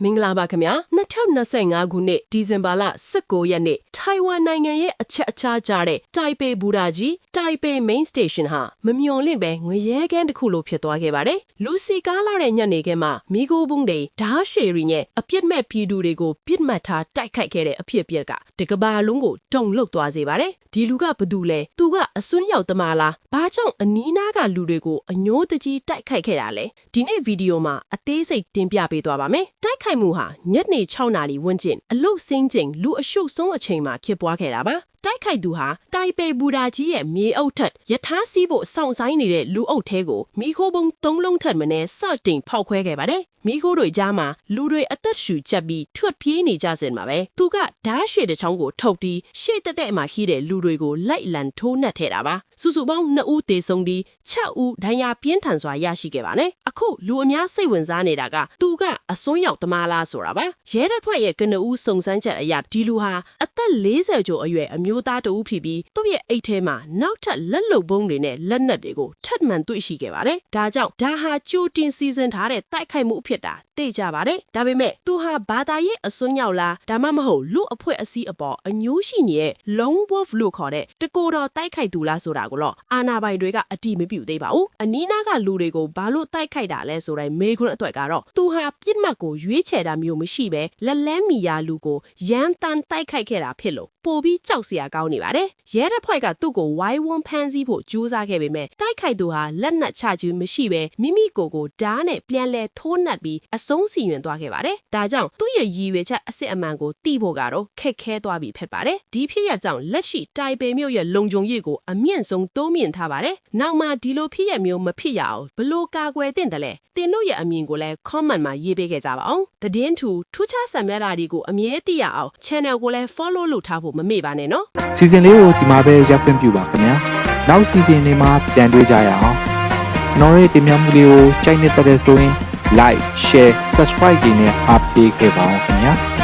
မင်္ဂလာပါခင်ဗျာ2025ခုနှစ်ဒီဇင်ဘာလ19ရက်နေ့ထိုင်ဝမ်နိုင်ငံရဲ့အချက်အခြားကျတဲ့တိုင်ပေဘူတာကြီးတိုင်ပေ main station ဟာမမျော်လင့်ပဲငရဲကန်းတစ်ခုလိုဖြစ်သွားခဲ့ပါတယ်လူစီကားလာတဲ့ညနေခင်းမှာမီဂိုဘုံတွေဓားရှည်ရီနဲ့အပြစ်မဲ့ပြည်သူတွေကိုပြစ်မှတ်ထားတိုက်ခိုက်ခဲ့တဲ့အဖြစ်အပျက်ကတကဘာလုံးကိုတုန်လှုပ်သွားစေပါတယ်ဒီလူကဘသူလဲသူကအစွန်းရောက်သမားလားဘာကြောင့်အနီးနားကလူတွေကိုအညိုးတကြီးတိုက်ခိုက်ခဲ့တာလဲဒီနေ့ဗီဒီယိုမှာအသေးစိတ်တင်ပြပေးသွားပါမယ်တိုက်ခိုက်မှုဟာညနေ6နာရီဝန်းကျင်အလုတ်စင်းချိန်လူအရှုပ်ဆုံးအချိန်မှာဖြစ်ပွားခဲ့တာပါတိုက်ခိုက်သူဟာတိုင်ပေဘူတာကြီးရဲ့မြေအုပ်ထက်ယထာစီးဖို့စောင့်ဆိုင်နေတဲ့လူအုပ်ထဲကိုမီခိုးပုံ3လုံးထက်မနည်းစတင်ဖောက်ခွဲခဲ့ပါတယ်မီခိုးတွေကြားမှာလူတွေအသက်ရှူချက်ပြီးထွက်ပြေးနေကြစင်မှာပဲသူကဓားရှည်တစ်ချောင်းကိုထုတ်ပြီးရှေ့တက်မှာရှိတဲ့လူတွေကိုလိုက်လံထိုးနှက်ထဲတာပါစုစုပေါင်း2ဦးသေဆုံးပြီး6ဦးဒဏ်ရာပြင်းထန်စွာရရှိခဲ့ပါတယ်အခုလူအများစိတ်ဝင်စားနေတာကသူကအစွန်းရောက်သမားလားဆိုတာပါရဲတပ်ဖွဲ့ရဲ့ကနဦးစုံစမ်းချက်အရဒီလူဟာအသက်40ကျော်အရွယ်အမျိုးသားတဦးဖြစ်ပြီးသူ့ရဲ့အိတ်ထဲမှာနောက်ထပ်လက်လုံပုံးတွေနဲ့လက်နက်တွေကိုထပ်မံတွေ့ရှိခဲ့ပါတယ်ဒါကြောင့်ဒါဟာကြိုတင်စီစဉ်ထားတဲ့တိုက်ခိုက်မှုဖြစ်တာသိကြပါတယ်ဒါပေမဲ့သူဟာဘာသာရေးအစွန်းရောက်လားဒါမှမဟုတ်လူအဖွဲ့အစည်းအပေါ်အညိုးရှိနေတဲ့ lone wolf လို့ခေါ်တဲ့တကိုယ်တော်တိုက်ခိုက်သူလားဆိုတာကိုတော့အာဏာပိုင်တွေကအတိမပြုသေးပါဘူးအနီးနားကလူတွေကိုဘာလို့တိုက်ခိုက်တာလဲဆိုတဲ့မေးခွန်းအတွက်ကတော့သူဟာပြစ်မှတ်ကိုရွေးချယ်တာမျိုးမရှိပဲလက်လန်းမီယာလူကိုရန်တန်တိုက်ခိုက်ခဲ့တာဖြစ်လို့ပိုပြီးကြောက်စရာကောင်းနေပါတယ်ရဲတပ်ဖွဲ့ကသူ့ကိုဝိုင်းဝန်းဖမ်းဆီးဖို့ကြိုးစားခဲ့ပေမဲ့တိုက်ခိုက်သူဟာလက်နက်ချခြင်းမရှိပဲမိမိကိုယ်ကိုဓာတ်နဲ့ပြန်လဲထိုးနှက်ပြီးအဆုံးစီရင်သွားခဲ့ပါတယ်ဒါကြောင့်သူ့ရဲ့ရည်ရွယ်ချက်အစစ်အမှန်ကိုသိဖို့ကတော့ခက်ခဲသွားပြီဖြစ်ပါတယ်ဒီဖြစ်ရကြောင့်လက်ရှိတိုင်ပေမြို့ရဲ့လုံခြုံရေးကိုအမြင့်ဆုံးတိုးမြင့်ထားပါတယ်နောက်မှဒီလိုဖြစ်ရမျိုးမဖြစ်ရအောင်ဘလို့ကာကွယ်သင့်တယ်လဲတင်တို့ရဲ့အမြင်ကိုလည်း comment မှာရေးပေးခဲ့ကြပါအောင်သတင်းထူထူးခြားဆံမြတာတွေကိုအမြဲသိရအောင် channel ကိုလည်း follow လုပ်ထားဖို့မမေ့ပါနဲ့နော်စီစဉ်လေးကိုဒီမှာပဲရပ်ခွင့်ပြုပါခင်ဗျာနောက်စီစဉ်တွေမှာပြန်တွေ့ကြရအောင်ကျွန်တော်ရဲ့တင်ပြမှုလေးကိုကြိုက်နေတဲ့ဆိုရင် like share subscribe တွေနဲ့အားပေးခဲ့ပါအောင်ခင်ဗျာ